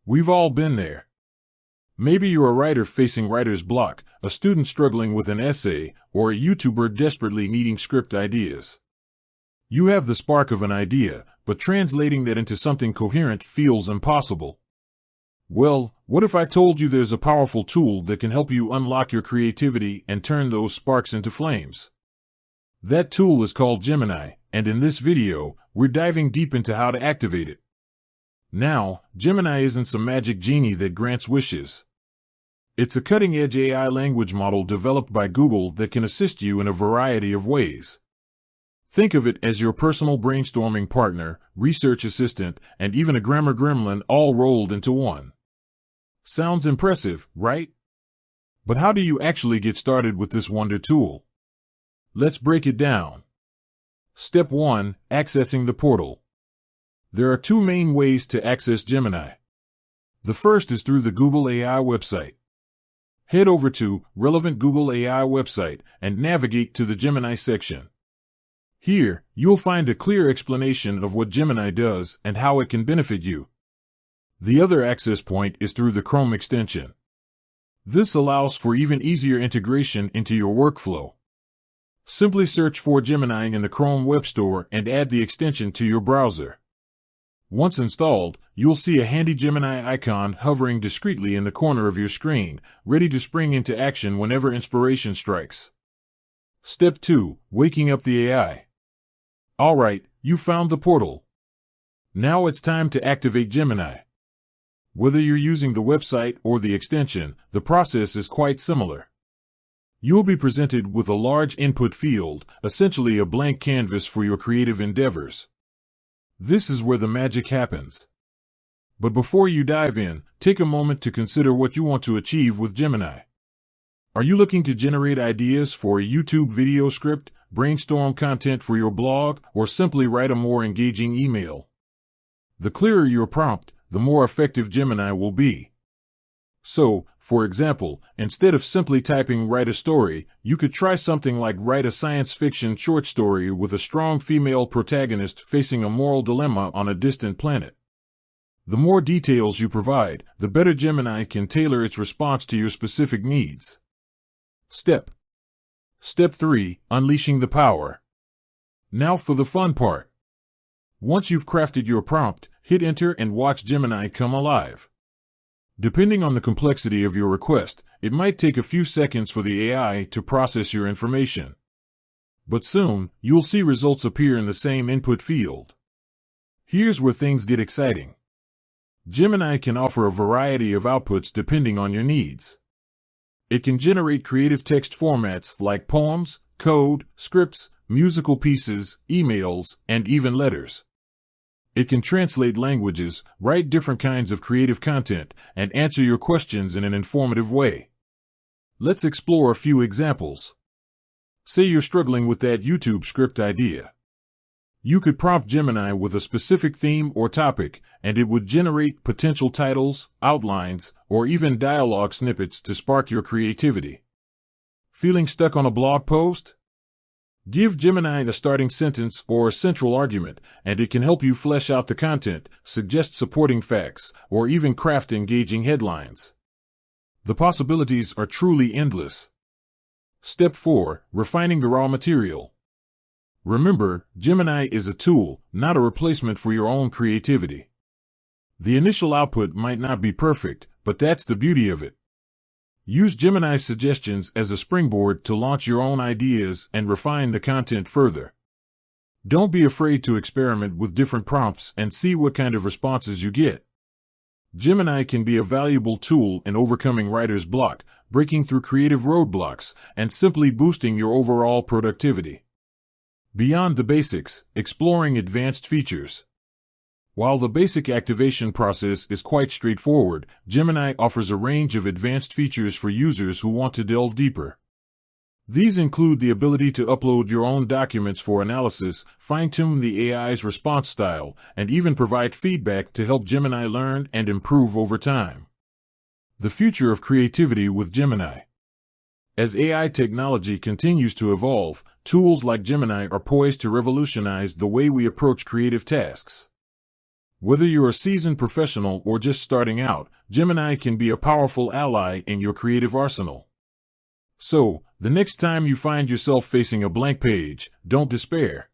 We've all been there. Maybe you're a writer facing writer's block, a student struggling with an essay, or a YouTuber desperately needing script ideas. You have the spark of an idea, but translating that into something coherent feels impossible. Well, what if I told you there's a powerful tool that can help you unlock your creativity and turn those sparks into flames? That tool is called Gemini, and in this video, we're diving deep into how to activate it. Now, Gemini isn't some magic genie that grants wishes. It's a cutting-edge AI language model developed by Google that can assist you in a variety of ways. Think of it as your personal brainstorming partner, research assistant, and even a grammar gremlin all rolled into one. Sounds impressive, right? But how do you actually get started with this wonder tool? Let's break it down. Step 1. Accessing the portal. There are two main ways to access Gemini. The first is through the Google AI website. Head over to relevant Google AI website and navigate to the Gemini section. Here, you'll find a clear explanation of what Gemini does and how it can benefit you. The other access point is through the Chrome extension. This allows for even easier integration into your workflow. Simply search for Gemini in the Chrome Web Store and add the extension to your browser. Once installed, you'll see a handy Gemini icon hovering discreetly in the corner of your screen, ready to spring into action whenever inspiration strikes. Step 2. Waking up the AI. Alright, you found the portal. Now it's time to activate Gemini. Whether you're using the website or the extension, the process is quite similar. You'll be presented with a large input field, essentially a blank canvas for your creative endeavors. This is where the magic happens. But before you dive in, take a moment to consider what you want to achieve with Gemini. Are you looking to generate ideas for a YouTube video script, brainstorm content for your blog, or simply write a more engaging email? The clearer your prompt, the more effective Gemini will be. So, for example, instead of simply typing "write a story," you could try something like "write a science fiction short story with a strong female protagonist facing a moral dilemma on a distant planet." The more details you provide, the better Gemini can tailor its response to your specific needs. Step 3. Unleashing the power. Now for the fun part. Once you've crafted your prompt, hit enter and watch Gemini come alive. Depending on the complexity of your request, it might take a few seconds for the AI to process your information. But soon, you'll see results appear in the same input field. Here's where things get exciting. Gemini can offer a variety of outputs depending on your needs. It can generate creative text formats like poems, code, scripts, musical pieces, emails, and even letters. It can translate languages, write different kinds of creative content, and answer your questions in an informative way. Let's explore a few examples. Say you're struggling with that YouTube script idea. You could prompt Gemini with a specific theme or topic, and it would generate potential titles, outlines, or even dialogue snippets to spark your creativity. Feeling stuck on a blog post? Give Gemini a starting sentence or a central argument, and it can help you flesh out the content, suggest supporting facts, or even craft engaging headlines. The possibilities are truly endless. Step 4. Refining the raw material. Remember, Gemini is a tool, not a replacement for your own creativity. The initial output might not be perfect, but that's the beauty of it. Use Gemini's suggestions as a springboard to launch your own ideas and refine the content further. Don't be afraid to experiment with different prompts and see what kind of responses you get. Gemini can be a valuable tool in overcoming writer's block, breaking through creative roadblocks, and simply boosting your overall productivity. Beyond the basics, exploring advanced features. While the basic activation process is quite straightforward, Gemini offers a range of advanced features for users who want to delve deeper. These include the ability to upload your own documents for analysis, fine-tune the AI's response style, and even provide feedback to help Gemini learn and improve over time. The future of creativity with Gemini. As AI technology continues to evolve, tools like Gemini are poised to revolutionize the way we approach creative tasks. Whether you're a seasoned professional or just starting out, Gemini can be a powerful ally in your creative arsenal. So, the next time you find yourself facing a blank page, don't despair.